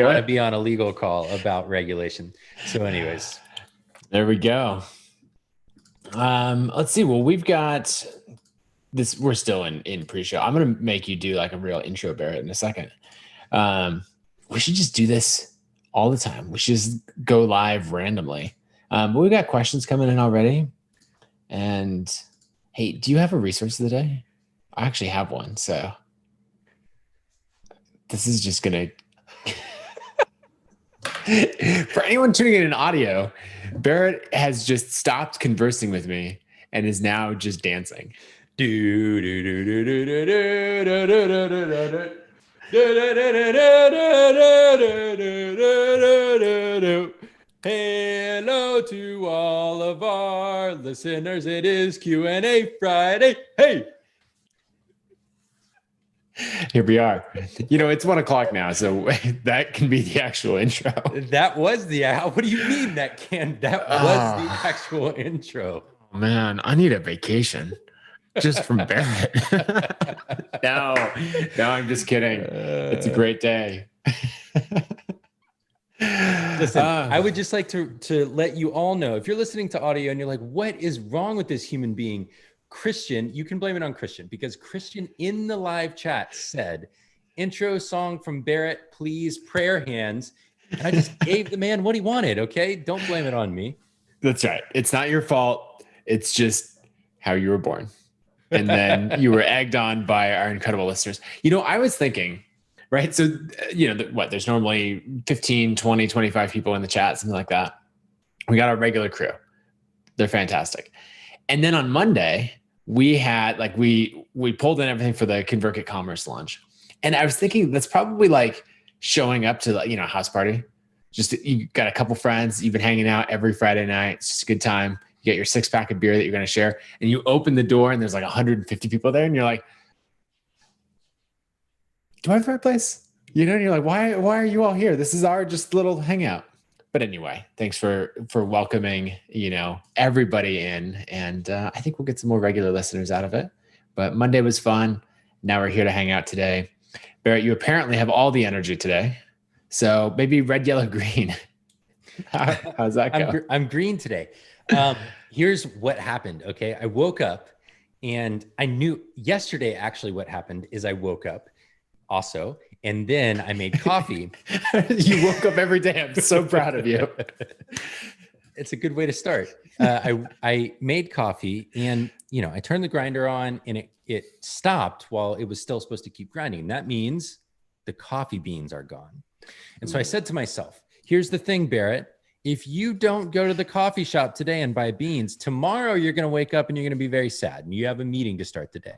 I want to be on a legal call about regulation. So anyways. There we go. Let's see. Well, we've got this. We're still in pre-show. I'm going to make you do like a real intro, Barrett, in a second. We should just do this all the time. We should just go live randomly. But we've got questions coming in already. And hey, do you have a resource of the day? I actually have one. So this is just going to... For anyone tuning in audio, Barrett has just stopped conversing with me and is now just dancing. Hello to all of our listeners. It is Q&A Friday. Hey! Here we are. You know, it's 1 o'clock now, so that can be the actual intro. That was the... What do you mean that was the actual intro? Man, I need a vacation just from Barrett. No, I'm just kidding. It's a great day. Listen, I would just like to let you all know, if you're listening to audio and you're like, what is wrong with this human being? Christian, you can blame it on Christian, because Christian in the live chat said, intro song from Barrett, please, prayer hands. And I just gave the man what he wanted, okay? Don't blame it on me. That's right. It's not your fault. It's just how you were born. And then you were egged on by our incredible listeners. You know, I was thinking, right? So, you know, there's normally 15, 20, 25 people in the chat, something like that. We got our regular crew. They're fantastic. And then on Monday, we had we pulled in everything for the ConvertKit Commerce launch. And I was thinking that's probably like showing up to a house party. Just you got a couple friends, you've been hanging out every Friday night. It's just a good time. You get your 6-pack of beer that you're going to share, and you open the door and there's like 150 people there, and you're like, do I have the right place? You know, and you're like, why are you all here? This is our just little hangout. But anyway, thanks for welcoming, everybody in. And I think we'll get some more regular listeners out of it. But Monday was fun. Now we're here to hang out today. Barrett, you apparently have all the energy today. So maybe red, yellow, green. How's that go? I'm green today. Here's what happened. Okay. I woke up and I knew yesterday, actually what happened is I woke up also, and then I made coffee. You woke up every day. I'm so proud of you. It's a good way to start. I made coffee, and I turned the grinder on, and it stopped while it was still supposed to keep grinding. That means the coffee beans are gone. And so I said to myself, here's the thing, Barrett. If you don't go to the coffee shop today and buy beans, tomorrow you're going to wake up and you're going to be very sad, and you have a meeting to start the day.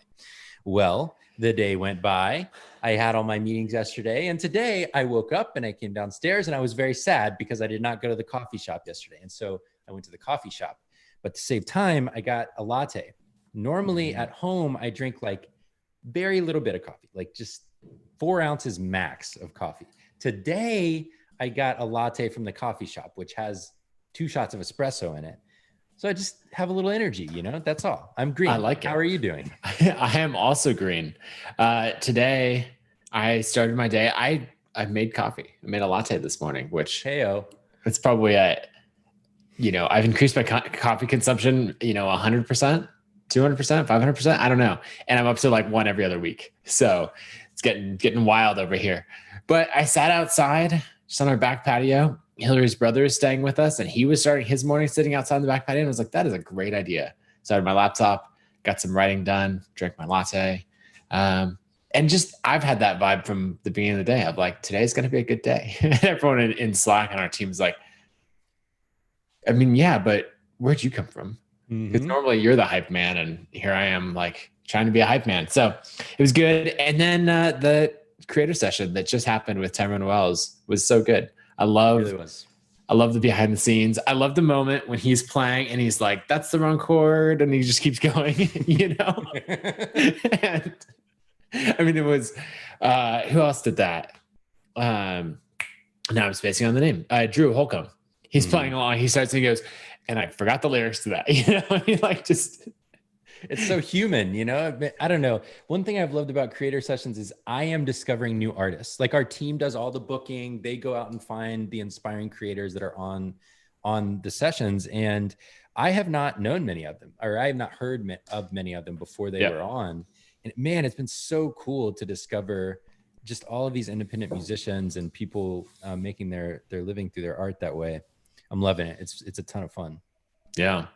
Well, the day went by. I had all my meetings yesterday, and today I woke up and I came downstairs and I was very sad because I did not go to the coffee shop yesterday. And so I went to the coffee shop, but to save time, I got a latte. Normally at home, I drink like very little bit of coffee, like just 4 ounces max of coffee. Today, I got a latte from the coffee shop, which has 2 shots of espresso in it. So I just have a little energy, that's all. I'm green. I like it. How are you doing? I am also green. Today, I started my day. I made coffee. I made a latte this morning, which it's probably I've increased my coffee consumption, 100%, 200%, 500%. I don't know. And I'm up to like 1 every other week. So it's getting wild over here. But I sat outside just on our back patio. Hillary's brother is staying with us, and he was starting his morning sitting outside on the back patio. And I was like, that is a great idea. So I had my laptop, got some writing done, drank my latte. And just, I've had that vibe from the beginning of the day of like, today's going to be a good day. And everyone in Slack on our team is like, I mean, yeah, but where'd you come from? Because normally you're the hype man, and here I am like trying to be a hype man. So it was good. And then the creator session that just happened with Tyrone Wells was so good. I love the behind the scenes. I love the moment when he's playing and he's like, that's the wrong chord. And he just keeps going, And I mean, it was, who else did that? Now I'm spacing on the name. Drew Holcomb. He's playing along. He starts and he goes, and I forgot the lyrics to that. He like just It's so human, you know? I don't know. One thing I've loved about creator sessions is I am discovering new artists. Like our team does all the booking. They go out and find the inspiring creators that are on the sessions. And I have not known many of them, or I have not heard of many of them before they were on. And man, it's been so cool to discover just all of these independent musicians and people making their living through their art that way. I'm loving it. It's a ton of fun. Yeah.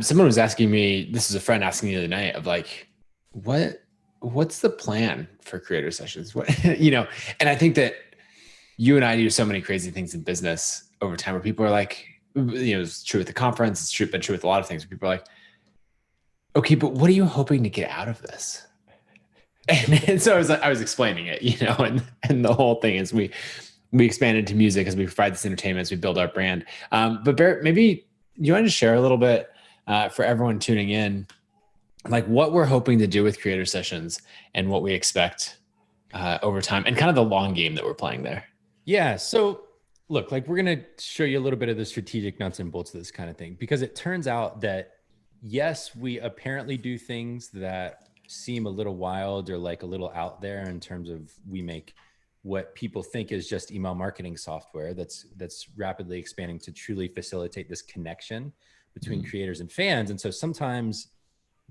Someone was asking me, this is a friend asking me the other night of like, what's the plan for creator sessions? What, you know, and I think that you and I do so many crazy things in business over time where people are like, you know, it's true with the conference. It's been true with a lot of things where people are like, okay, but what are you hoping to get out of this? And so I was explaining it, you know, and the whole thing is we expand into music as we provide this entertainment, as we build our brand. But Barrett, maybe you want to share a little bit for everyone tuning in, like what we're hoping to do with creator sessions and what we expect over time and kind of the long game that we're playing there. Yeah. So look, like we're going to show you a little bit of the strategic nuts and bolts of this kind of thing, because it turns out that yes, we apparently do things that seem a little wild or like a little out there in terms of we make what people think is just email marketing software that's rapidly expanding to truly facilitate this connection between creators and fans. And so sometimes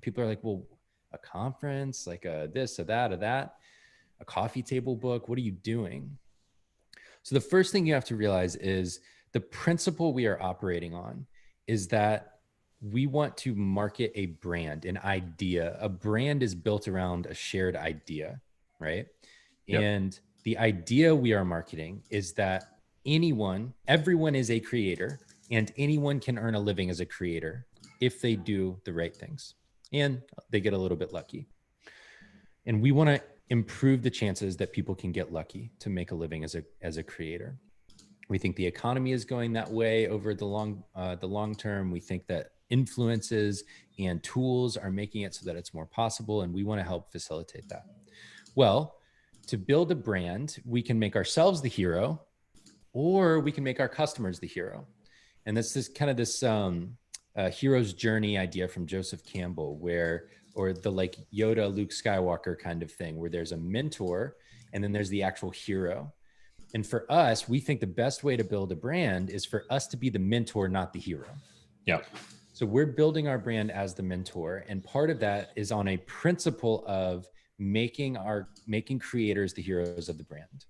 people are like, well, a conference, like a this, a that, a coffee table book, what are you doing? So the first thing you have to realize is the principle we are operating on is that we want to market a brand, an idea. A brand is built around a shared idea, right? Yep. And the idea we are marketing is that everyone is a creator, and anyone can earn a living as a creator if they do the right things and they get a little bit lucky. And we want to improve the chances that people can get lucky to make a living as a creator. We think the economy is going that way over the long term. We think that influences and tools are making it so that it's more possible, and we want to help facilitate that. Well, to build a brand, we can make ourselves the hero, or we can make our customers the hero. And that's this kind of this hero's journey idea from Joseph Campbell, or the like Yoda, Luke Skywalker kind of thing, where there's a mentor and then there's the actual hero. And for us, we think the best way to build a brand is for us to be the mentor, not the hero. Yeah. So we're building our brand as the mentor. And part of that is on a principle of making creators the heroes of the brand.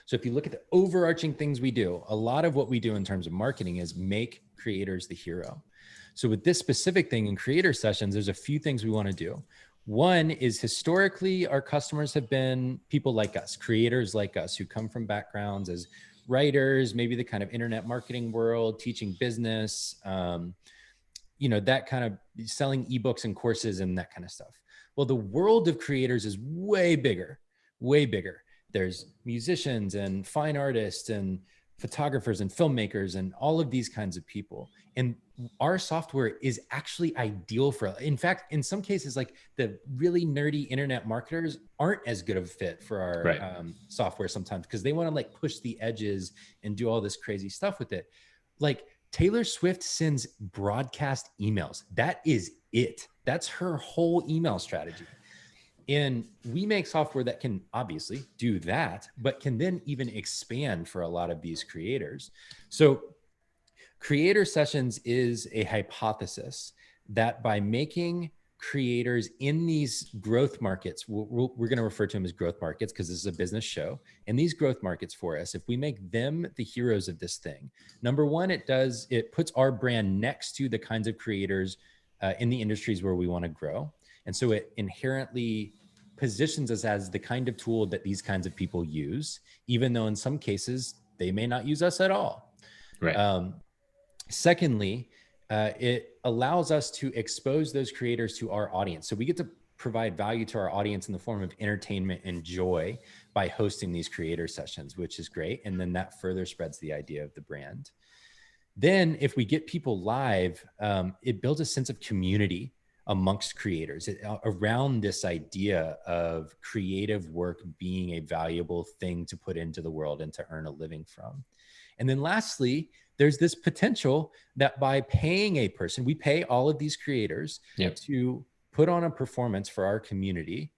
So if you look at the overarching things we do, a lot of what we do in terms of marketing is make creators the hero. So with this specific thing in creator sessions, there's a few things we want to do. One is historically, our customers have been people like us, creators like us, who come from backgrounds as writers, maybe the kind of internet marketing world, teaching business, that kind of selling ebooks and courses and that kind of stuff. Well, the world of creators is way bigger, way bigger. There's musicians and fine artists and photographers and filmmakers and all of these kinds of people. And our software is actually ideal for, in fact, in some cases, like the really nerdy internet marketers aren't as good of a fit for our software sometimes, because they want to like push the edges and do all this crazy stuff with it. Like Taylor Swift sends broadcast emails. That is it. That's her whole email strategy. And we make software that can obviously do that, but can then even expand for a lot of these creators. So creator sessions is a hypothesis that by making creators in these growth markets, we're going to refer to them as growth markets because this is a business show. And these growth markets for us, if we make them the heroes of this thing, number one, it puts our brand next to the kinds of creators in the industries where we want to grow. And so it inherently positions us as the kind of tool that these kinds of people use, even though in some cases they may not use us at all. Right. Secondly, it allows us to expose those creators to our audience. So we get to provide value to our audience in the form of entertainment and joy by hosting these creator sessions, which is great. And then that further spreads the idea of the brand. Then if we get people live, it builds a sense of community amongst creators around this idea of creative work being a valuable thing to put into the world and to earn a living from. And then lastly, there's this potential that by paying a person, we pay all of these creators to put on a performance for our community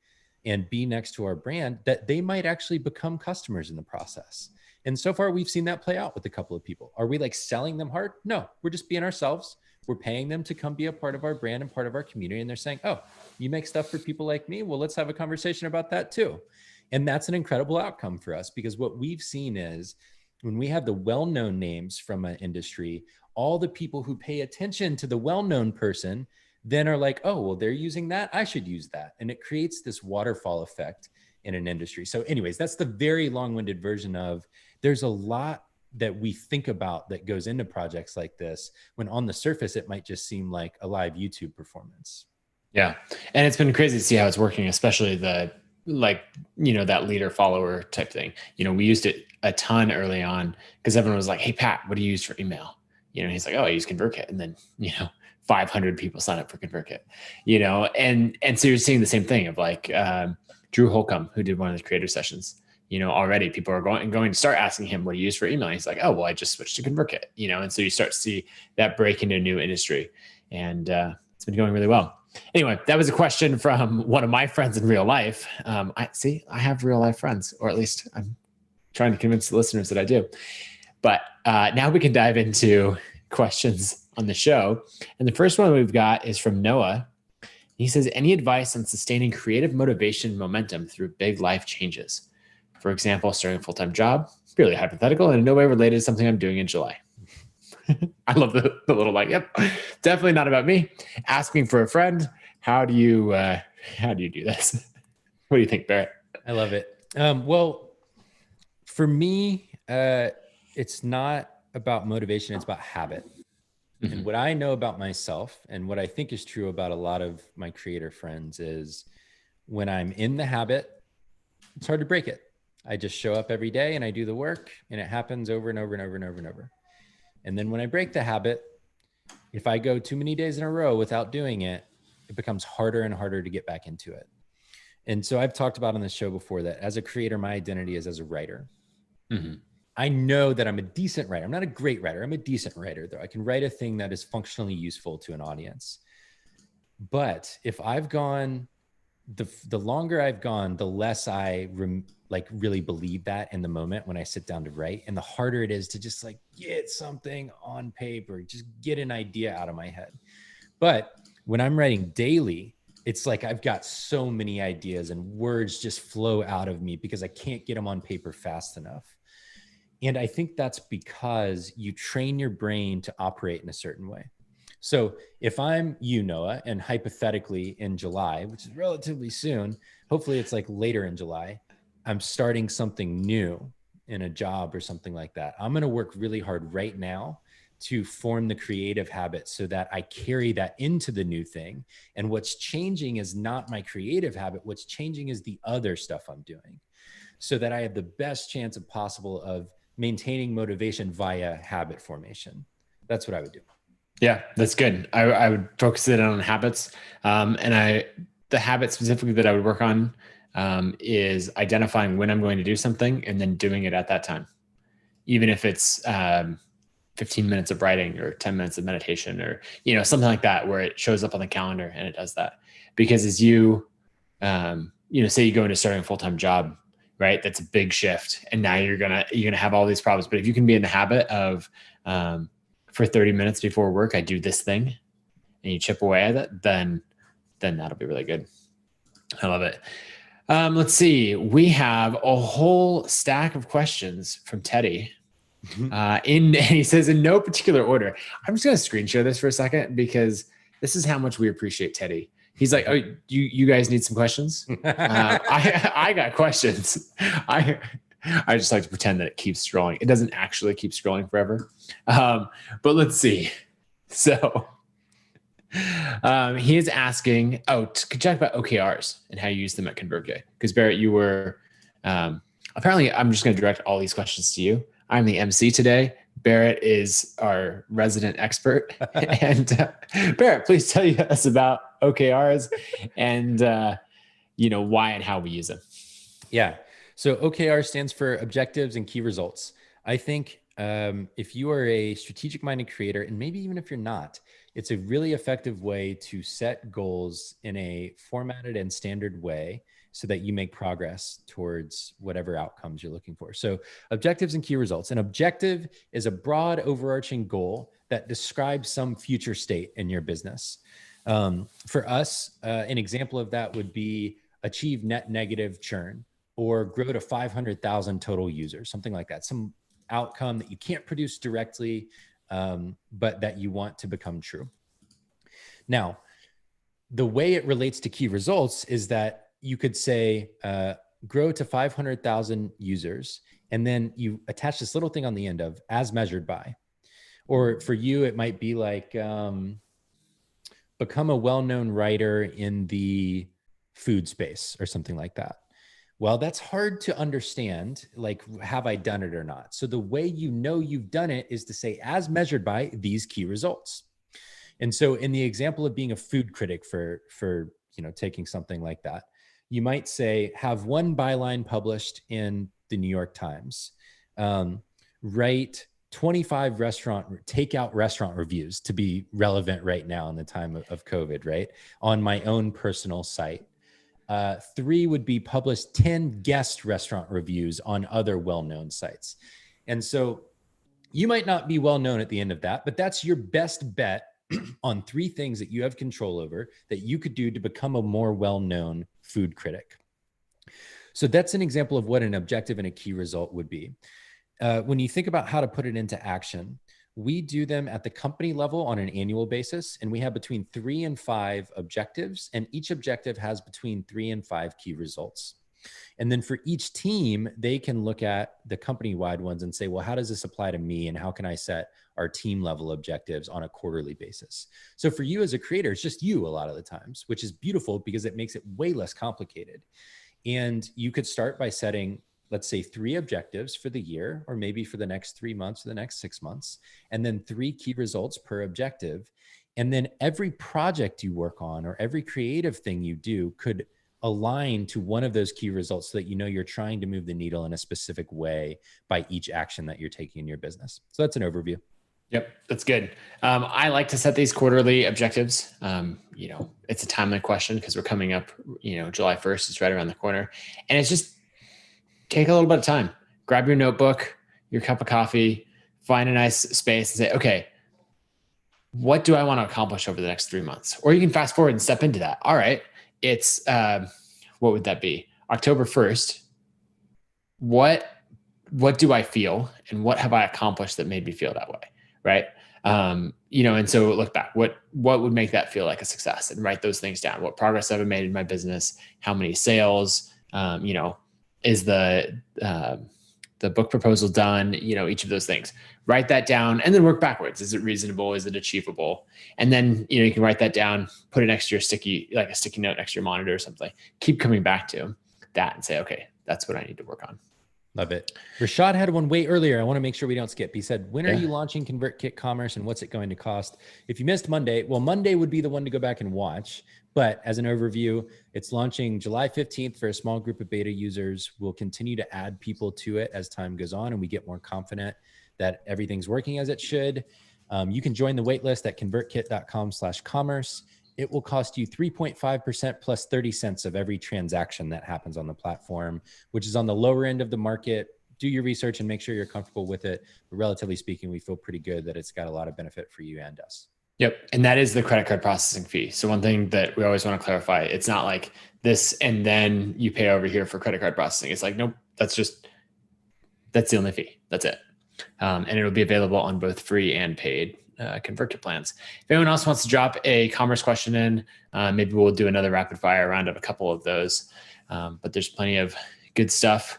and be next to our brand, that they might actually become customers in the process. And so far we've seen that play out with a couple of people. Are we like selling them hard? No, we're just being ourselves. We're paying them to come be a part of our brand and part of our community. And they're saying, oh, you make stuff for people like me? Well, let's have a conversation about that too. And that's an incredible outcome for us, because what we've seen is when we have the well-known names from an industry, all the people who pay attention to the well-known person then are like, oh, well, they're using that, I should use that. And it creates this waterfall effect in an industry. So anyways, that's the very long-winded version of, there's a lot that we think about that goes into projects like this, when on the surface, it might just seem like a live YouTube performance. Yeah. And it's been crazy to see how it's working, especially the, like, you know, that leader follower type thing. You know, we used it a ton early on because everyone was like, hey, Pat, what do you use for email? You know, he's like, oh, I use ConvertKit. And then, you know, 500 people sign up for ConvertKit, you know? And so you're seeing the same thing of like, Drew Holcomb, who did one of the creator sessions, you know, already people are going to start asking him what he used for email. And he's like, oh, well, I just switched to ConvertKit, you know? And so you start to see that break into a new industry, and it's been going really well. Anyway, that was a question from one of my friends in real life. I have real life friends, or at least I'm trying to convince the listeners that I do. But now we can dive into questions on the show. And the first one we've got is from Noah. He says, any advice on sustaining creative motivation and momentum through big life changes? For example, starting a full-time job, purely hypothetical and in no way related to something I'm doing in July. I love the little like, yep, definitely not about me. Asking for a friend. How do you do this? What do you think, Barrett? I love it. Well, for me, it's not about motivation. It's about habit. Mm-hmm. And what I know about myself and what I think is true about a lot of my creator friends is when I'm in the habit, it's hard to break it. I just show up every day and I do the work, and it happens over and over and over and over and over. And then when I break the habit, if I go too many days in a row without doing it, it becomes harder and harder to get back into it. And so I've talked about on this show before that as a creator, my identity is as a writer. Mm-hmm. I know that I'm a decent writer. I'm not a great writer. I'm a decent writer, though. I can write a thing that is functionally useful to an audience. But if I've gone, the longer I've gone, the less I really believe that in the moment when I sit down to write, and the harder it is to just like get something on paper, just get an idea out of my head. But when I'm writing daily, it's like I've got so many ideas and words just flow out of me because I can't get them on paper fast enough. And I think that's because you train your brain to operate in a certain way. So if I'm you, Noah, and hypothetically in July, which is relatively soon, hopefully it's like later in July, I'm starting something new in a job or something like that. I'm going to work really hard right now to form the creative habit so that I carry that into the new thing. And what's changing is not my creative habit. What's changing is the other stuff I'm doing, so that I have the best chance of possible of maintaining motivation via habit formation. That's what I would do. Yeah, that's good. I would focus it on habits. And the habit specifically that I would work on is identifying when I'm going to do something and then doing it at that time. Even if it's 15 minutes of writing or 10 minutes of meditation or, you know, something like that, where it shows up on the calendar and it does that. Because as you say you go into starting a full-time job, right? That's a big shift. And now you're going to have all these problems. But if you can be in the habit of, for 30 minutes before work, I do this thing, and you chip away at it, then that'll be really good. I love it. Let's see. We have a whole stack of questions from Teddy. And he says, in no particular order. I'm just going to screen share this for a second because this is how much we appreciate Teddy. He's like, oh, you guys need some questions? I got questions. I just like to pretend that it keeps scrolling. It doesn't actually keep scrolling forever. But let's see. So he is asking, could you talk about OKRs and how you use them at ConvertKit? Because Barrett, you were, apparently I'm just going to direct all these questions to you. I'm the MC today. Barrett is our resident expert. And Barrett, please tell us about OKRs and, why and how we use them. Yeah. So OKR stands for objectives and key results. I think if you are a strategic minded creator, and maybe even if you're not, it's a really effective way to set goals in a formatted and standard way so that you make progress towards whatever outcomes you're looking for. So objectives and key results. An objective is a broad overarching goal that describes some future state in your business. For us, an example of that would be achieve net negative churn or grow to 500,000 total users, something like that. Some outcome that you can't produce directly, but that you want to become true. Now, the way it relates to key results is that you could say, grow to 500,000 users, and then you attach this little thing on the end of as measured by. Or for you, it might be like, become a well-known writer in the food space or something like that. Well, that's hard to understand, like, have I done it or not? So the way you know you've done it is to say, as measured by these key results. And so in the example of being a food critic for taking something like that, you might say, have one byline published in the New York Times, write 25 takeout restaurant reviews, to be relevant right now in the time of COVID, right? On my own personal site. 3 would be publish 10 guest restaurant reviews on other well-known sites. And so you might not be well-known at the end of that, but that's your best bet on 3 things that you have control over that you could do to become a more well-known food critic. So that's an example of what an objective and a key result would be. When you think about how to put it into action, we do them at the company level on an annual basis, and we have between 3 and 5 objectives, and each objective has between 3 and 5 key results. And then for each team, they can look at the company-wide ones and say, well, how does this apply to me, and how can I set our team level objectives on a quarterly basis? So for you as a creator, it's just you a lot of the times, which is beautiful because it makes it way less complicated. And you could start by setting, let's say, 3 objectives for the year, or maybe for the next 3 months or the next 6 months, and then 3 key results per objective. And then every project you work on or every creative thing you do could align to one of those key results so that you know you're trying to move the needle in a specific way by each action that you're taking in your business. So that's an overview. Yep, that's good. I like to set these quarterly objectives. It's a timely question because we're coming up, July 1st is right around the corner. And it's just take a little bit of time, grab your notebook, your cup of coffee, find a nice space and say, okay, what do I want to accomplish over the next 3 months? Or you can fast forward and step into that. All right. It's, what would that be? October 1st. What do I feel and what have I accomplished that made me feel that way? Right. And so look back, what would make that feel like a success, and write those things down. What progress have I made in my business? How many sales, is the book proposal done? Each of those things, write that down and then work backwards. Is it reasonable? Is it achievable? And then, you can write that down, put it next to your sticky note next to your monitor or something. Keep coming back to that and say, okay, that's what I need to work on. Love it. Rashad had one way earlier. I want to make sure we don't skip. He said, when are you launching ConvertKit Commerce and what's it going to cost? If you missed Monday, well, Monday would be the one to go back and watch. But as an overview, it's launching July 15th for a small group of beta users. We'll continue to add people to it as time goes on and we get more confident that everything's working as it should. You can join the waitlist at convertkit.com/commerce. It will cost you 3.5% plus 30 cents of every transaction that happens on the platform, which is on the lower end of the market. Do your research and make sure you're comfortable with it. But relatively speaking, we feel pretty good that it's got a lot of benefit for you and us. Yep. And that is the credit card processing fee. So one thing that we always want to clarify, it's not like this and then you pay over here for credit card processing. It's like, nope, that's the only fee. That's it. And it'll be available on both free and paid ConvertKit plans. If anyone else wants to drop a commerce question in, maybe we'll do another rapid fire round of a couple of those. But there's plenty of good stuff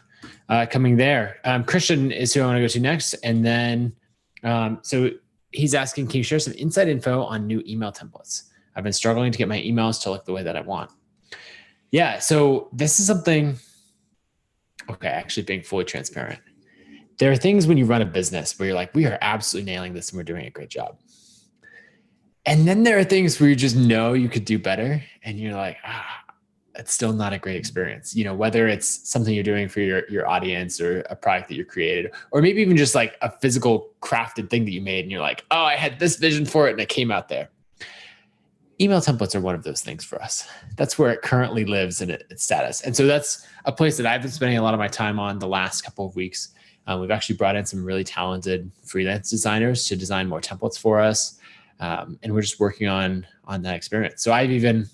coming there. Christian is who I want to go to next. And then, so he's asking, can you share some inside info on new email templates? I've been struggling to get my emails to look the way that I want. Yeah. So this is something, okay, actually being fully transparent. There are things when you run a business where you're like, we are absolutely nailing this and we're doing a great job. And then there are things where you just know you could do better, and you're like, it's still not a great experience. You know, whether it's something you're doing for your audience or a product that you created, or maybe even just like a physical crafted thing that you made, and you're like, oh, I had this vision for it and it came out there. Email templates are one of those things for us. That's where it currently lives in its status. And so that's a place that I've been spending a lot of my time on the last couple of weeks. We've actually brought in some really talented freelance designers to design more templates for us. And we're just working on that experience. So I've even,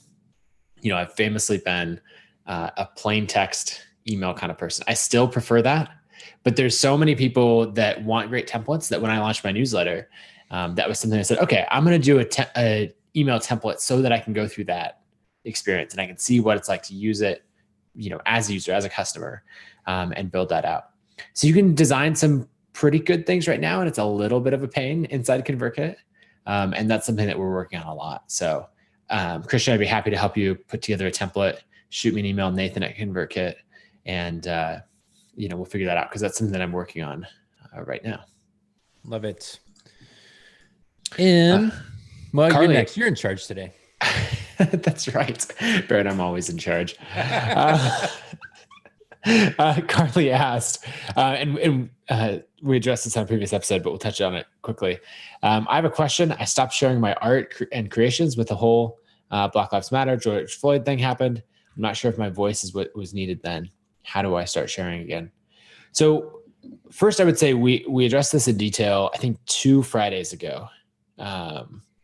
I've famously been a plain text email kind of person. I still prefer that, but there's so many people that want great templates that when I launched my newsletter, that was something I said, okay, I'm going to do a email template so that I can go through that experience and I can see what it's like to use it, as a user, as a customer, and build that out. So you can design some pretty good things right now, and it's a little bit of a pain inside ConvertKit. And that's something that we're working on a lot. So Christian, I'd be happy to help you put together a template. Shoot me an email, Nathan@ConvertKit, and we'll figure that out, because that's something that I'm working on right now. Love it. And well, Carly, you're next. You're in charge today. That's right, Barrett. I'm always in charge. Carly asked, and we addressed this on a previous episode, but we'll touch on it quickly. I have a question. I stopped sharing my art and creations with the whole Black Lives Matter, George Floyd thing happened. I'm not sure if my voice is what was needed then. How do I start sharing again? So first, I would say we addressed this in detail, I think 2 Fridays ago.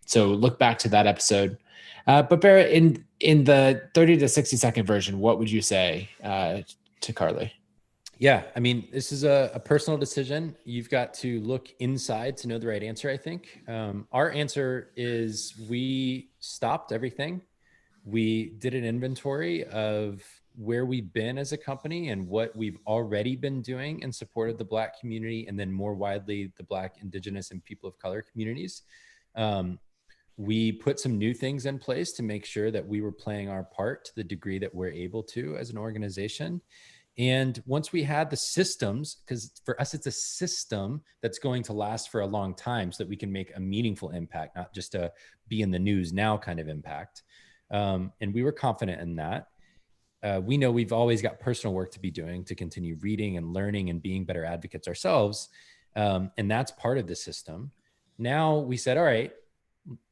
So look back to that episode. But Barrett, in the 30 to 60 second version, what would you say to Carly? Yeah, I mean, this is a personal decision. You've got to look inside to know the right answer, I think. Our answer is we stopped everything. We did an inventory of where we've been as a company and what we've already been doing in support of the Black community, and then more widely, the Black, Indigenous, and people of color communities. We put some new things in place to make sure that we were playing our part to the degree that we're able to as an organization. And once we had the systems, because for us, it's a system that's going to last for a long time so that we can make a meaningful impact, not just a be in the news now kind of impact. And we were confident in that. We know we've always got personal work to be doing to continue reading and learning and being better advocates ourselves. And that's part of the system. Now we said, all right,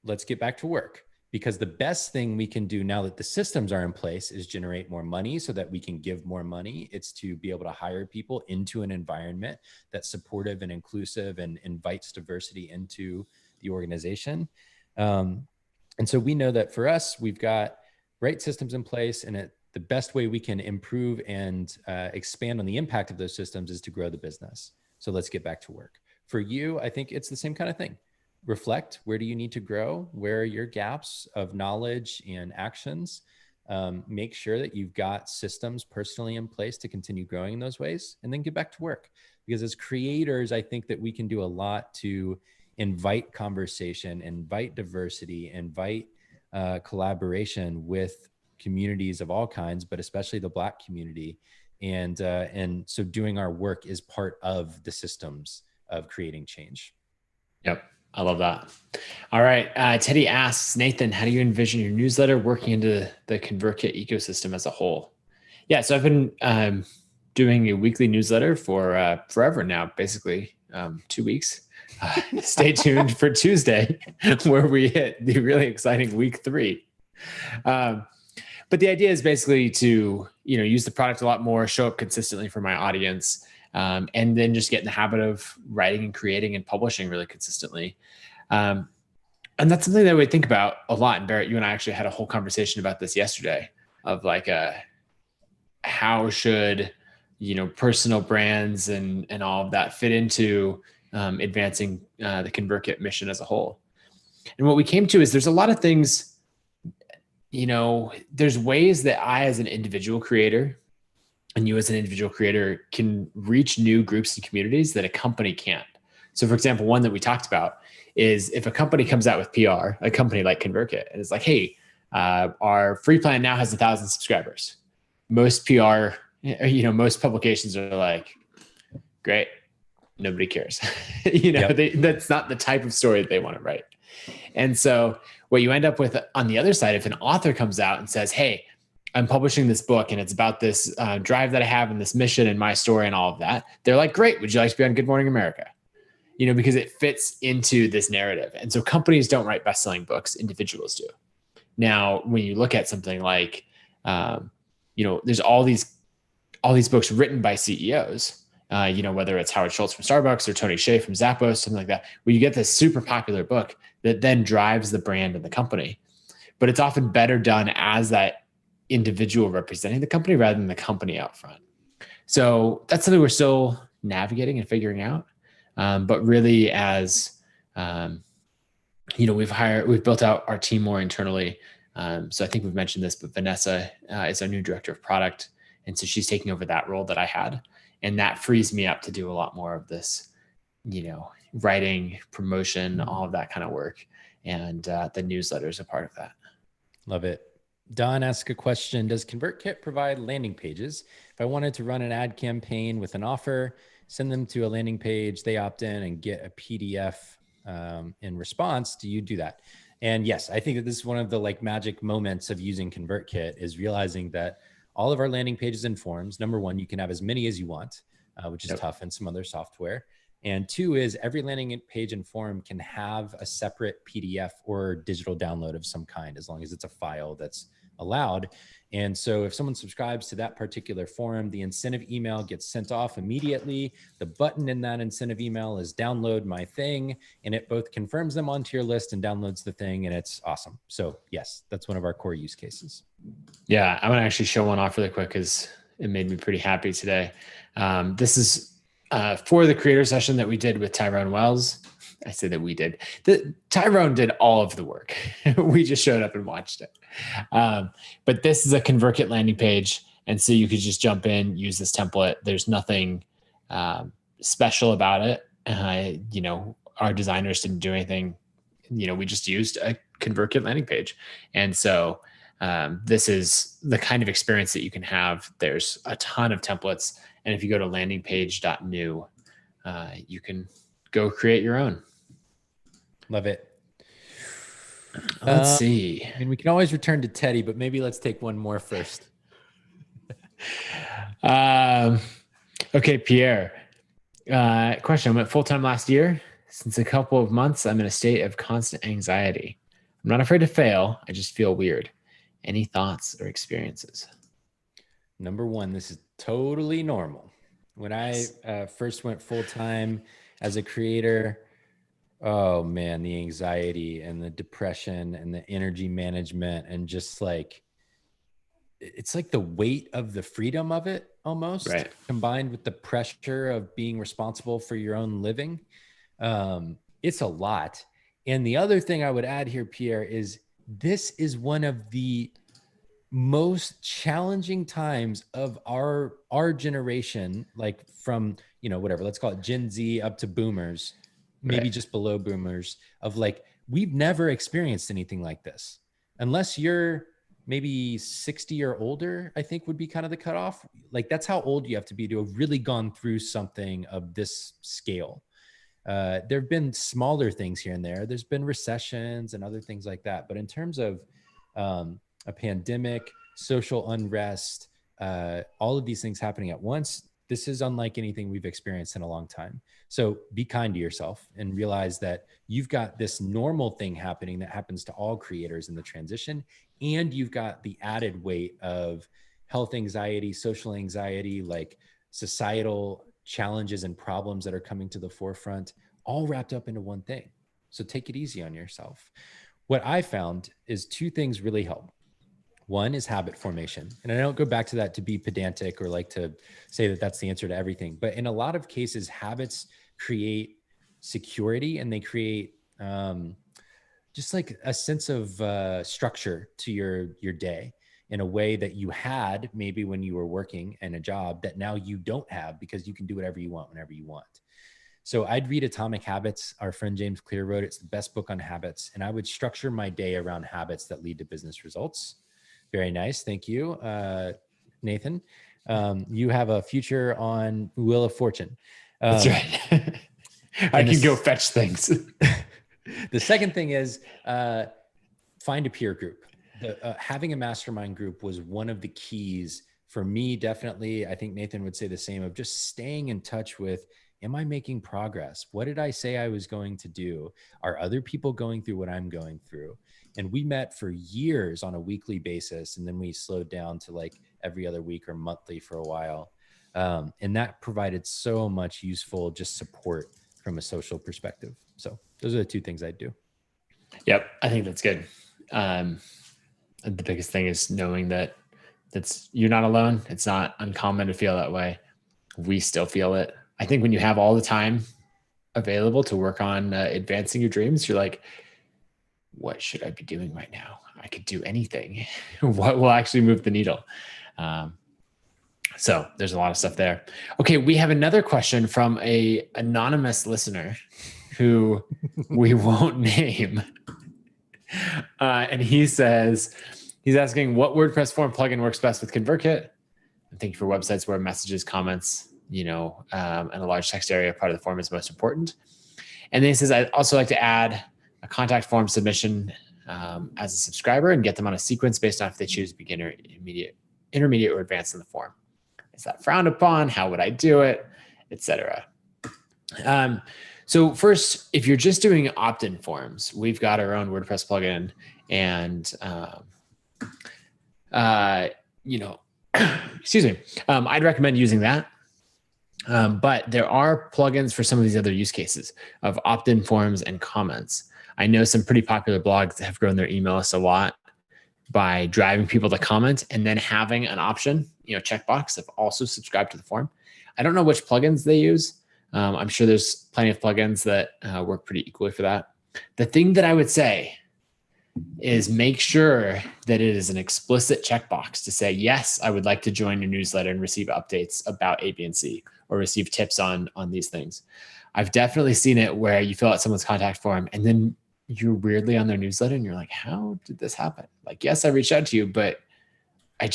let's get back to work, because the best thing we can do now that the systems are in place is generate more money so that we can give more money. It's to be able to hire people into an environment that's supportive and inclusive and invites diversity into the organization. And so we know that for us, we've got right systems in place, and the best way we can improve and expand on the impact of those systems is to grow the business. So let's get back to work. For you, I think it's the same kind of thing. Reflect, where do you need to grow? Where are your gaps of knowledge and actions? Make sure that you've got systems personally in place to continue growing in those ways, and then get back to work. Because as creators, I think that we can do a lot to invite conversation, invite diversity, invite collaboration with communities of all kinds, but especially the Black community. And so doing our work is part of the systems of creating change. Yep. I love that. All right. Teddy asks, Nathan, how do you envision your newsletter working into the ConvertKit ecosystem as a whole? Yeah. So I've been doing a weekly newsletter for forever now, basically 2 weeks. Stay tuned for Tuesday, where we hit the really exciting week 3. But the idea is basically to, use the product a lot more, show up consistently for my audience, and then just get in the habit of writing and creating and publishing really consistently. And that's something that we think about a lot. And Barrett, you and I actually had a whole conversation about this yesterday of like, how should, personal brands and all of that fit into advancing the ConvertKit mission as a whole. And what we came to is there's a lot of things, there's ways that I, as an individual creator, and you as an individual creator, can reach new groups and communities that a company can't. So for example, one that we talked about is if a company comes out with PR, a company like ConvertKit, and it's like, hey, our free plan now has 1,000 subscribers. Most PR, most publications are like, great, nobody cares. Yep. That's not the type of story that they want to write. And so what you end up with on the other side, if an author comes out and says, hey, I'm publishing this book and it's about this drive that I have and this mission and my story and all of that, they're like, great, would you like to be on Good Morning America? Because it fits into this narrative. And so companies don't write best-selling books, individuals do. Now, when you look at something like, there's all these books written by CEOs, whether it's Howard Schultz from Starbucks or Tony Hsieh from Zappos, something like that, where you get this super popular book that then drives the brand of the company. But it's often better done as that individual representing the company rather than the company out front. So that's something we're still navigating and figuring out. But really, as we've built out our team more internally. So I think we've mentioned this, but Vanessa is our new director of product. And so she's taking over that role that I had. And that frees me up to do a lot more of this, writing, promotion, all of that kind of work. And the newsletter is a part of that. Love it. Don asked a question. Does ConvertKit provide landing pages? If I wanted to run an ad campaign with an offer, send them to a landing page, they opt in and get a PDF in response, do you do that? And yes, I think that this is one of the magic moments of using ConvertKit, is realizing that all of our landing pages and forms, number one, you can have as many as you want, which is tough in some other software. And two is every landing page and form can have a separate PDF or digital download of some kind, as long as it's a file that's allowed. And so if someone subscribes to that particular forum, the incentive email gets sent off immediately. The button in that incentive email is download my thing, and it both confirms them onto your list and downloads the thing, and it's awesome. So yes, that's one of our core use cases. Yeah, I'm gonna actually show one off really quick because it made me pretty happy today. This is for the creator session that we did with Tyrone Wells. I say that we did. Tyrone did all of the work. We just showed up and watched it. But this is a ConvertKit landing page. And so you could just jump in, use this template. There's nothing special about it. Our designers didn't do anything. We just used a ConvertKit landing page. And so this is the kind of experience that you can have. There's a ton of templates. And if you go to landingpage.new, you can go create your own. Love it. Let's see. I mean, we can always return to Teddy, but maybe let's take one more first. Okay, Pierre. Question. I went full-time last year. Since a couple of months, I'm in a state of constant anxiety. I'm not afraid to fail. I just feel weird. Any thoughts or experiences? Number one, this is totally normal. When I first went full-time as a creator, oh man, the anxiety and the depression and the energy management, and just it's like the weight of the freedom of it almost, right, combined with the pressure of being responsible for your own living. It's a lot. And the other thing I would add here, Pierre, is this is one of the most challenging times of our generation, from, whatever, let's call it Gen Z up to boomers, maybe just below boomers, of we've never experienced anything like this. Unless you're maybe 60 or older, I think would be kind of the cutoff. That's how old you have to be to have really gone through something of this scale. There've been smaller things here and there. There's been recessions and other things like that. But in terms of a pandemic, social unrest, all of these things happening at once, this is unlike anything we've experienced in a long time. So be kind to yourself and realize that you've got this normal thing happening that happens to all creators in the transition. And you've got the added weight of health anxiety, social anxiety, societal challenges and problems that are coming to the forefront, all wrapped up into one thing. So take it easy on yourself. What I found is two things really help. One is habit formation. And I don't go back to that to be pedantic or to say that that's the answer to everything. But in a lot of cases, habits create security, and they create just a sense of structure to your day in a way that you had maybe when you were working in a job that now you don't have, because you can do whatever you want whenever you want. So I'd read Atomic Habits. Our friend James Clear wrote it. It's the best book on habits. And I would structure my day around habits that lead to business results. Very nice. Thank you, Nathan. You have a future on Wheel of Fortune. That's right. I can go fetch things. The second thing is find a peer group. Having a mastermind group was one of the keys for me, definitely. I think Nathan would say the same, of just staying in touch with, am I making progress? What did I say I was going to do? Are other people going through what I'm going through? And we met for years on a weekly basis. And then we slowed down to like every other week or monthly for a while. And that provided so much useful just support from a social perspective. So those are the two things I'd do. Yep. I think that's good. The biggest thing is knowing that you're not alone. It's not uncommon to feel that way. We still feel it. I think when you have all the time available to work on advancing your dreams, you're like, what should I be doing right now? I could do anything. What will actually move the needle? So there's a lot of stuff there. Okay. We have another question from a anonymous listener who we won't name. And he says, he's asking what WordPress form plugin works best with ConvertKit. I'm thinking for websites where messages, comments, and a large text area part of the form is most important. And then he says, I'd also like to add a contact form submission as a subscriber and get them on a sequence based on if they choose beginner, intermediate, or advanced in the form. Is that frowned upon? How would I do it? Etc. So first, if you're just doing opt-in forms, we've got our own WordPress plugin, and excuse me, I'd recommend using that. But there are plugins for some of these other use cases of opt-in forms and comments. I know some pretty popular blogs that have grown their email list a lot by driving people to comment and then having an option, checkbox of also subscribe to the form. I don't know which plugins they use. I'm sure there's plenty of plugins that work pretty equally for that. The thing that I would say is make sure that it is an explicit checkbox to say, yes, I would like to join your newsletter and receive updates about A, B, and C, or receive tips on these things. I've definitely seen it where you fill out someone's contact form and then you're weirdly on their newsletter and you're like, how did this happen? Like, yes, I reached out to you, but I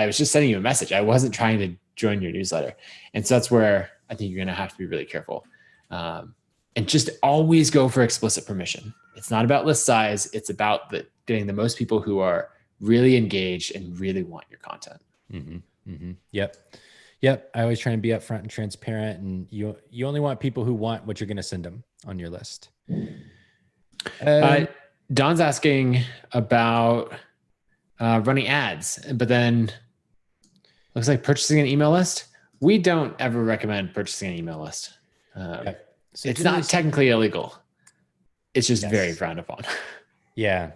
was just sending you a message. I wasn't trying to join your newsletter. And so that's where I think you're going to have to be really careful. And just always go for explicit permission. It's not about list size. It's about getting the most people who are really engaged and really want your content. Mm-hmm. Mm-hmm. Yep. I always try and be upfront and transparent, and you only want people who want what you're going to send them on your list. Don's asking about running ads, but then looks like purchasing an email list. We don't ever recommend purchasing an email list. So it's not technically illegal. It's just very frowned upon. Yeah.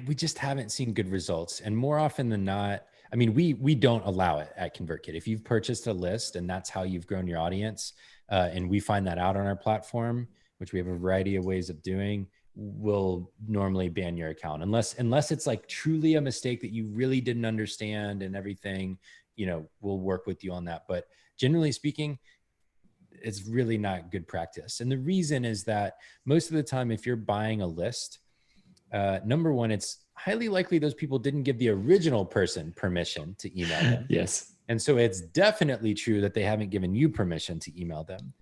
We just haven't seen good results. And more often than not, I mean, we don't allow it at ConvertKit. If you've purchased a list and that's how you've grown your audience, and we find that out on our platform, which we have a variety of ways of doing, we'll normally ban your account unless it's like truly a mistake that you really didn't understand and everything, we'll work with you on that. But generally speaking, it's really not good practice. And the reason is that most of the time, if you're buying a list, number one, it's highly likely those people didn't give the original person permission to email them. Yes. And so it's definitely true that they haven't given you permission to email them.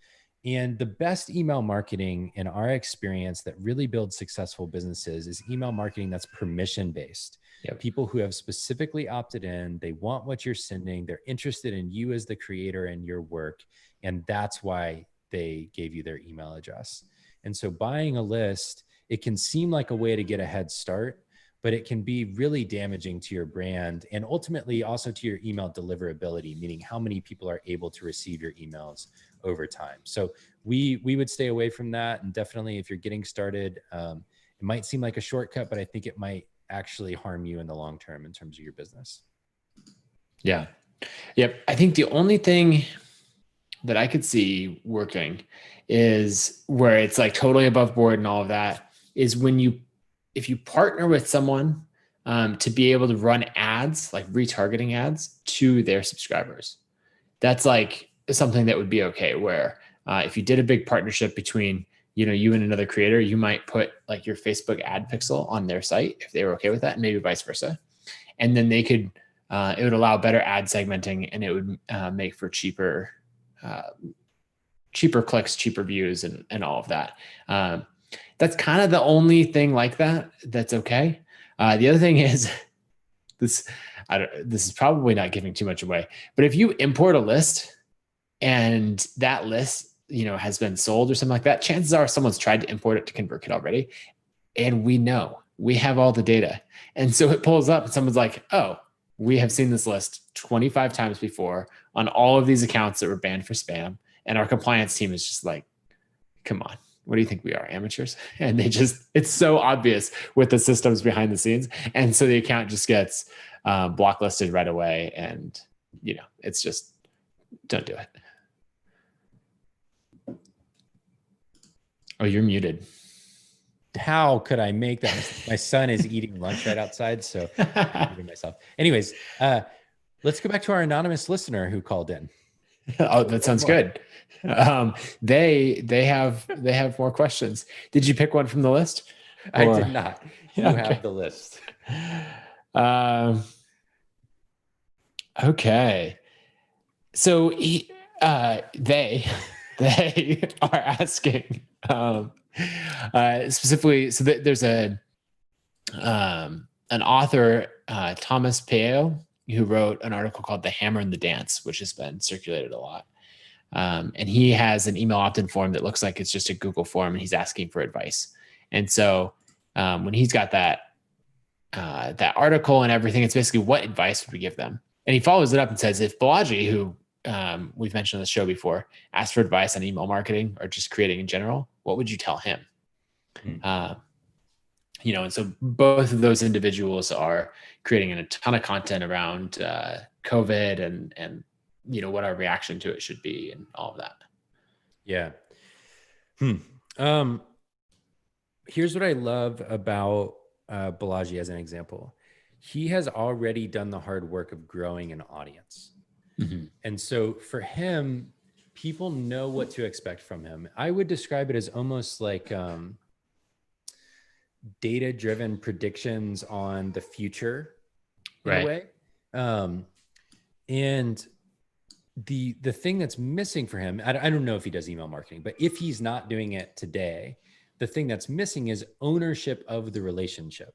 And the best email marketing in our experience that really builds successful businesses is email marketing that's permission-based. Yep. People who have specifically opted in, they want what you're sending, they're interested in you as the creator and your work, and that's why they gave you their email address. And so buying a list, it can seem like a way to get a head start, but it can be really damaging to your brand and ultimately also to your email deliverability, meaning how many people are able to receive your emails over time. So we would stay away from that. And definitely if you're getting started, it might seem like a shortcut, but I think it might actually harm you in the long term in terms of your business. Yeah. Yep. I think the only thing that I could see working is where it's like totally above board and all of that is if you partner with someone to be able to run ads, like retargeting ads to their subscribers. That's like something that would be okay, where if you did a big partnership between you and another creator, you might put like your Facebook ad pixel on their site if they were okay with that, and maybe vice versa. And then they could, it would allow better ad segmenting, and it would make for cheaper cheaper clicks, cheaper views, and all of that. That's kind of the only thing like that that's okay. The other thing is this is probably not giving too much away, but if you import a list and that list, has been sold or something like that, chances are someone's tried to import it to ConvertKit already. And we have all the data. And so it pulls up and someone's like, oh, we have seen this list 25 times before on all of these accounts that were banned for spam. And our compliance team is just like, come on, what do you think we are, amateurs? And it's so obvious with the systems behind the scenes. And so the account just gets blacklisted right away. And, it's just, don't do it. Oh, you're muted. How could I make that mistake? My son is eating lunch right outside, so I'm muting myself. Anyways, let's go back to our anonymous listener who called in. Oh, that sounds good. They have more questions. Did you pick one from the list? I did not. You have the list. Okay. So they are asking specifically. So there's an author, Thomas Peyo, who wrote an article called "The Hammer and the Dance," which has been circulated a lot. And he has an email opt-in form that looks like it's just a Google form, and he's asking for advice. And so when he's got that article and everything, it's basically, what advice would we give them? And he follows it up and says, if Balaji, who we've mentioned on the show before, asked for advice on email marketing or just creating in general, what would you tell him? And so both of those individuals are creating a ton of content around COVID and what our reaction to it should be and all of that. Yeah. Here's what I love about Balaji as an example. He has already done the hard work of growing an audience. Mm-hmm. And so for him, people know what to expect from him. I would describe it as almost like data-driven predictions on the future in a way. And the thing that's missing for him, I don't know if he does email marketing, but if he's not doing it today, the thing that's missing is ownership of the relationship.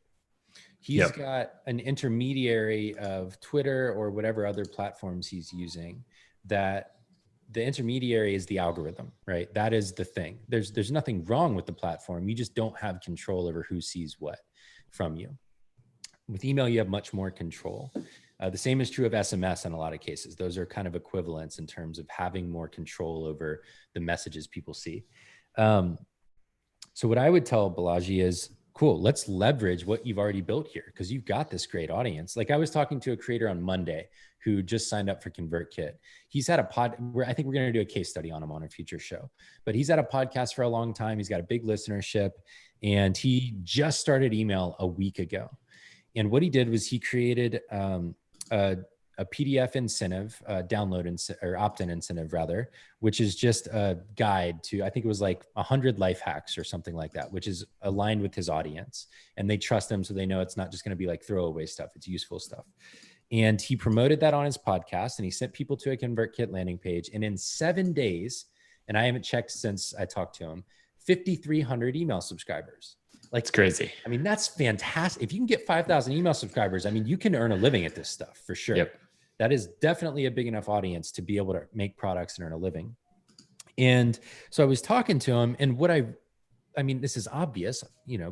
He's got an intermediary of Twitter or whatever other platforms he's using, that the intermediary is the algorithm, right? That is the thing. There's nothing wrong with the platform. You just don't have control over who sees what from you. With email, you have much more control. The same is true of SMS in a lot of cases. Those are kind of equivalents in terms of having more control over the messages people see. So what I would tell Balaji is, cool, let's leverage what you've already built here, because you've got this great audience. Like, I was talking to a creator on Monday who just signed up for ConvertKit. He's had a I think we're going to do a case study on him on a future show, but he's had a podcast for a long time. He's got a big listenership, and he just started email a week ago. And what he did was he created a PDF incentive, or opt-in incentive rather, which is just a guide to, I think it was like 100 life hacks or something like that, which is aligned with his audience. And they trust him, so they know it's not just going to be like throwaway stuff. It's useful stuff. And he promoted that on his podcast, and he sent people to a ConvertKit landing page. And in 7 days, and I haven't checked since I talked to him, 5,300 email subscribers. Like, it's crazy. I mean, that's fantastic. If you can get 5,000 email subscribers, I mean, you can earn a living at this stuff for sure. Yep. That is definitely a big enough audience to be able to make products and earn a living. And so I was talking to him, and I mean, this is obvious,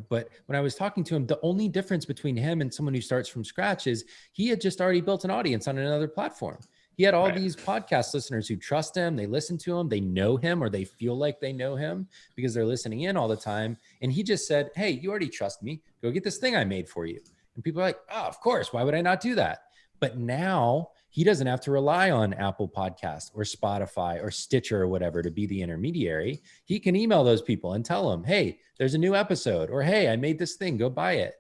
but when I was talking to him, the only difference between him and someone who starts from scratch is he had just already built an audience on another platform. He had all these podcast listeners who trust him. They listen to him. They know him, or they feel like they know him because they're listening in all the time. And he just said, hey, you already trust me. Go get this thing I made for you. And people are like, oh, of course. Why would I not do that? But now he doesn't have to rely on Apple Podcasts or Spotify or Stitcher or whatever to be the intermediary. He can email those people and tell them, hey, there's a new episode, or hey, I made this thing, go buy it.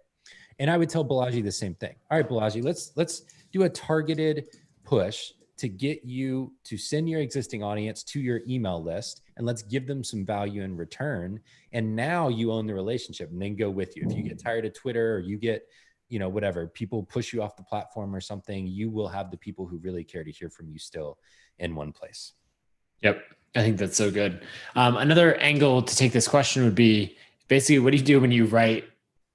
And I would tell Balaji the same thing. All right, Balaji, let's do a targeted push to get you to send your existing audience to your email list, and let's give them some value in return. And now you own the relationship, and then go with you. If you get tired of Twitter, or you get, whatever, people push you off the platform or something, you will have the people who really care to hear from you still in one place. Yep. I think that's so good. Another angle to take this question would be basically, what do you do when you write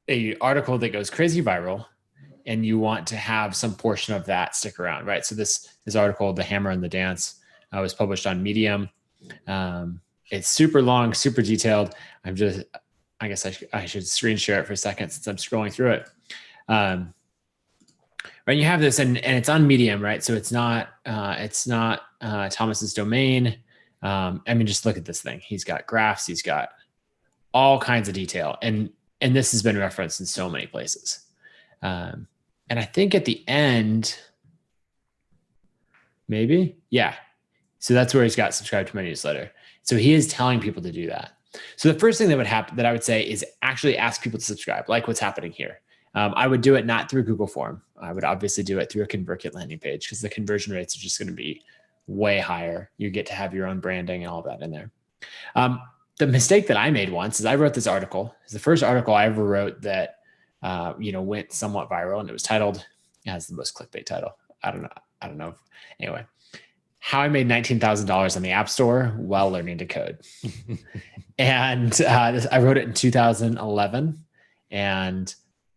a article that goes crazy viral and you want to have some portion of that stick around, right? So this article, The Hammer and the Dance, was published on Medium. It's super long, super detailed. I guess I should screen share it for a second since I'm scrolling through it. Right, you have this, and it's on Medium, right? So it's not Thomas's domain. I mean, just look at this thing. He's got graphs. He's got all kinds of detail, and this has been referenced in so many places. And I think at the end, maybe, yeah. So that's where he's got subscribe to my newsletter. So he is telling people to do that. So the first thing that would happen, that I would say, is actually ask people to subscribe, like what's happening here. I would do it not through Google Form. I would obviously do it through a ConvertKit landing page because the conversion rates are just going to be way higher. You get to have your own branding and all that in there. The mistake that I made once is I wrote this article. It's the first article I ever wrote that went somewhat viral, and it was titled, it has the most clickbait title. I don't know. Anyway, how I made $19,000 on the App Store while learning to code. And I wrote it in 2011, and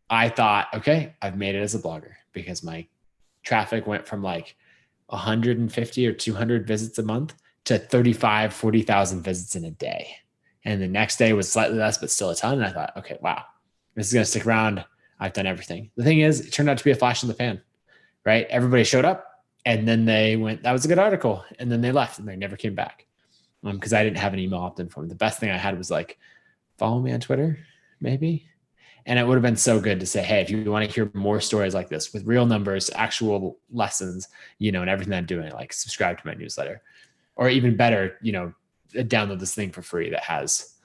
I thought, okay, I've made it as a blogger, because my traffic went from like 150 or 200 visits a month to 35, 40,000 visits in a day. And the next day was slightly less, but still a ton. And I thought, okay, wow, this is going to stick around. I've done everything. The thing is, it turned out to be a flash in the pan, right? Everybody showed up, and then they went, that was a good article. And then they left, and they never came back because I didn't have an email opt-in form. The best thing I had was like, follow me on Twitter, maybe. And it would have been so good to say, hey, if you want to hear more stories like this with real numbers, actual lessons, and everything I'm doing, like subscribe to my newsletter, or even better, download this thing for free that has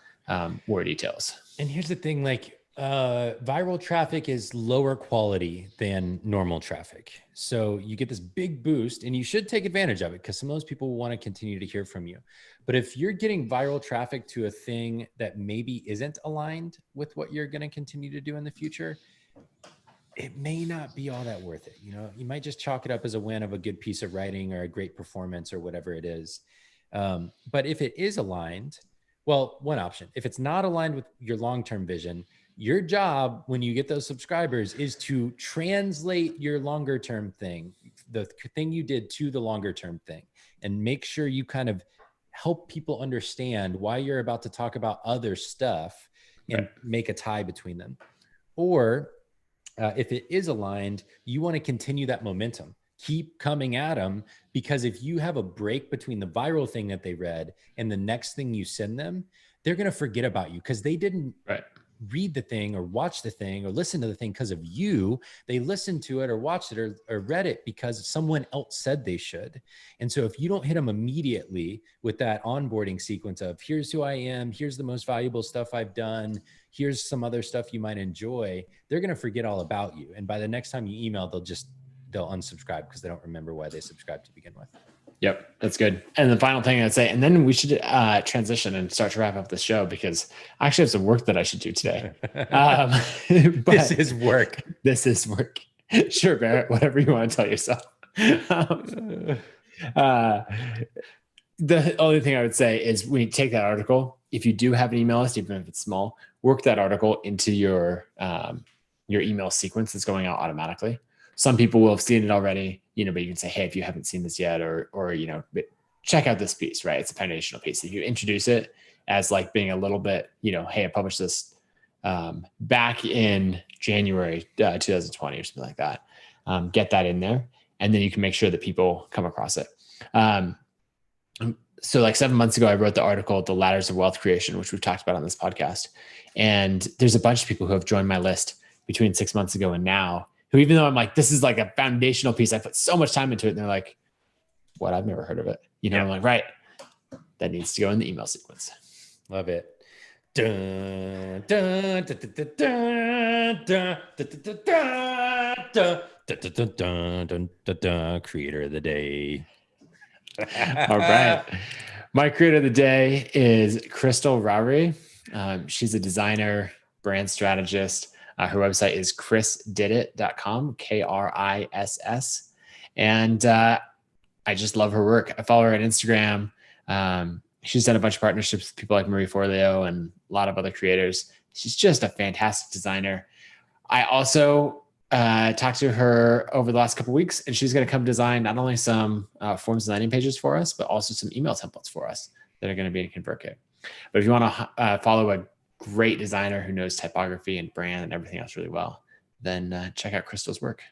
more details. And here's the thing, like viral traffic is lower quality than normal traffic. So you get this big boost, and you should take advantage of it because some of those people will want to continue to hear from you. But if you're getting viral traffic to a thing that maybe isn't aligned with what you're going to continue to do in the future, it may not be all that worth it. You might just chalk it up as a win of a good piece of writing or a great performance or whatever it is. But if it is aligned, well, one option, if it's not aligned with your long-term vision, your job when you get those subscribers is to translate your longer-term thing, the thing you did, to the longer-term thing, and make sure you kind of help people understand why you're about to talk about other stuff and make a tie between them. Or if it is aligned, you want to continue that momentum. Keep coming at them, because if you have a break between the viral thing that they read and the next thing you send them, they're going to forget about you because they didn't read the thing or watch the thing or listen to the thing because of you. They listened to it or watched it or read it because someone else said they should. And so if you don't hit them immediately with that onboarding sequence of here's who I am, here's the most valuable stuff I've done, here's some other stuff you might enjoy, they're going to forget all about you. And by the next time you email, they'll unsubscribe because they don't remember why they subscribed to begin with. Yep, that's good. And the final thing I'd say, and then we should transition and start to wrap up the show, because I actually have some work that I should do today. This is work. This is work. Sure, Barrett, whatever you want to tell yourself. The only thing I would say is when you take that article, if you do have an email list, even if it's small, work that article into your email sequence that's going out automatically. Some people will have seen it already, but you can say, hey, if you haven't seen this yet, or check out this piece, right? It's a foundational piece. If you introduce it as like being a little bit, hey, I published this back in January 2020 or something like that, get that in there. And then you can make sure that people come across it. So like 7 months ago, I wrote the article, The Ladders of Wealth Creation, which we've talked about on this podcast. And there's a bunch of people who have joined my list between 6 months ago and now, who, even though I'm like, this is like a foundational piece, I put so much time into it. And they're like, what? I've never heard of it. I'm like, right. That needs to go in the email sequence. Love it. Dun, dun, dun, dun, dun, dun, dun, dun, dun, dun, creator of the day. All right. My creator of the day is Crystal Rowry. She's a designer, brand strategist. Her website is chrisdidit.com, KRISS. And I just love her work. I follow her on Instagram. She's done a bunch of partnerships with people like Marie Forleo and a lot of other creators. She's just a fantastic designer. I also talked to her over the last couple of weeks, and she's going to come design not only some forms and landing pages for us, but also some email templates for us that are going to be in ConvertKit. But if you want to follow a great designer who knows typography and brand and everything else really well, then check out Crystal's work.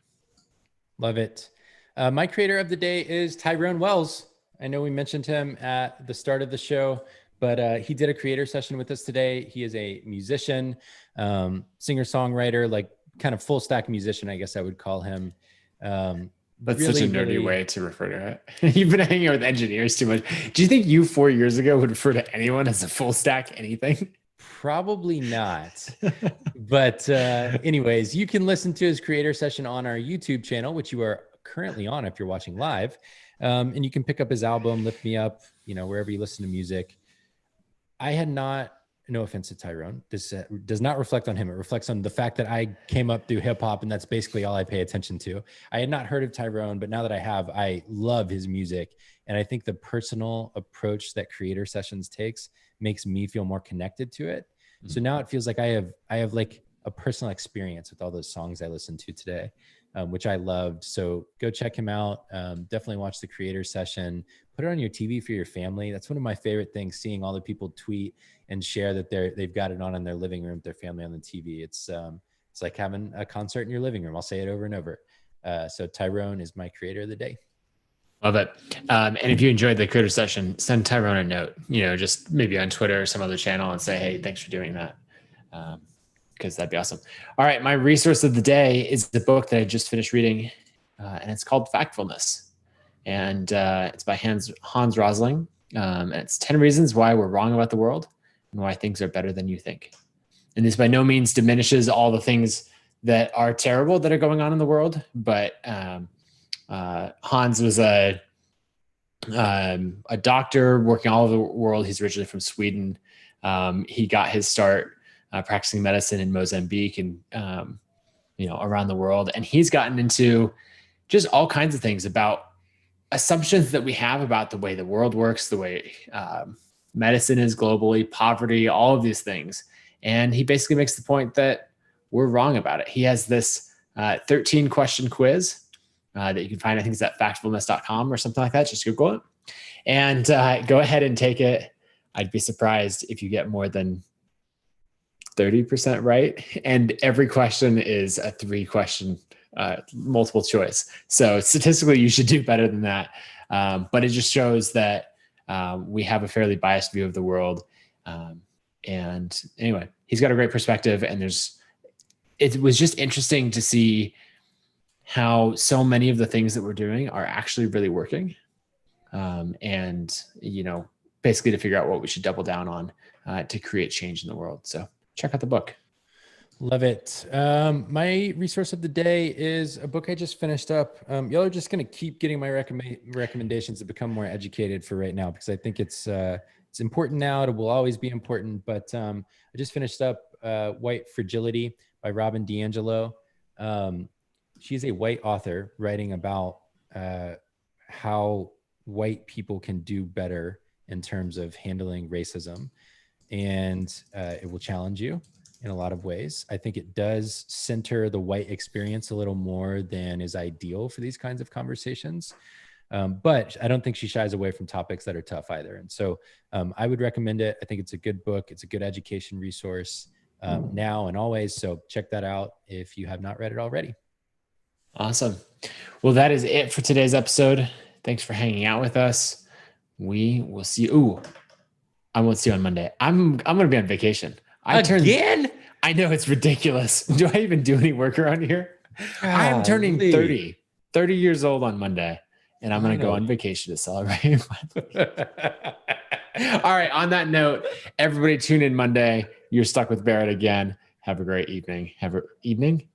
Love it. My creator of the day is Tyrone Wells. I know we mentioned him at the start of the show, but he did a creator session with us today. He is a musician, singer-songwriter, like kind of full stack musician, I guess I would call him. That's really, such a nerdy way to refer to it. You've been hanging out with engineers too much. Do you think you 4 years ago would refer to anyone as a full stack anything? Probably not. But anyways, you can listen to his creator session on our YouTube channel, which you are currently on if you're watching live. And you can pick up his album, Lift Me Up, wherever you listen to music. I had not, no offense to Tyrone, this does not reflect on him. It reflects on the fact that I came up through hip hop, and that's basically all I pay attention to. I had not heard of Tyrone, but now that I have, I love his music. And I think the personal approach that creator sessions takes makes me feel more connected to it. So now it feels like I have like a personal experience with all those songs I listened to today, which I loved. So go check him out. Definitely watch the creator session. Put it on your TV for your family. That's one of my favorite things, seeing all the people tweet and share that they've got it on in their living room with their family on the TV. It's like having a concert in your living room. I'll say it over and over. So Tyrone is my creator of the day. Love it. And if you enjoyed the creator session, send Tyrone a note, just maybe on Twitter or some other channel, and say, hey, thanks for doing that. Because that'd be awesome. All right. My resource of the day is the book that I just finished reading, and it's called Factfulness. And it's by Hans Rosling. And it's 10 reasons why we're wrong about the world and why things are better than you think. And this by no means diminishes all the things that are terrible that are going on in the world, but Hans was a doctor working all over the world. He's originally from Sweden. He got his start practicing medicine in Mozambique and around the world. And he's gotten into just all kinds of things about assumptions that we have about the way the world works, the way medicine is globally, poverty, all of these things. And he basically makes the point that we're wrong about it. He has this 13 question quiz that you can find. I think it's at factfulness.com or something like that. Just Google it and go ahead and take it. I'd be surprised if you get more than 30% right. And every question is a 3-question multiple choice. So statistically, you should do better than that. But it just shows that we have a fairly biased view of the world. And anyway, he's got a great perspective, and it was just interesting to see how so many of the things that we're doing are actually really working. And basically to figure out what we should double down on to create change in the world. So check out the book. Love it. My resource of the day is a book I just finished up. Y'all are just going to keep getting my recommendations to become more educated for right now, because I think it's important now. It will always be important. But I just finished up White Fragility by Robin DiAngelo. She's a white author writing about how white people can do better in terms of handling racism. And it will challenge you in a lot of ways. I think it does center the white experience a little more than is ideal for these kinds of conversations. But I don't think she shies away from topics that are tough either. And so I would recommend it. I think it's a good book. It's a good education resource now and always. So check that out if you have not read it already. Awesome. Well, that is it for today's episode. Thanks for hanging out with us. We will see you. Ooh, I won't see you on Monday. I'm going to be on vacation. Again? I know, it's ridiculous. Do I even do any work around here? I'm turning 30 years old on Monday, and I'm going to go on vacation to celebrate. All right. On that note, everybody tune in Monday. You're stuck with Barrett again. Have a great evening.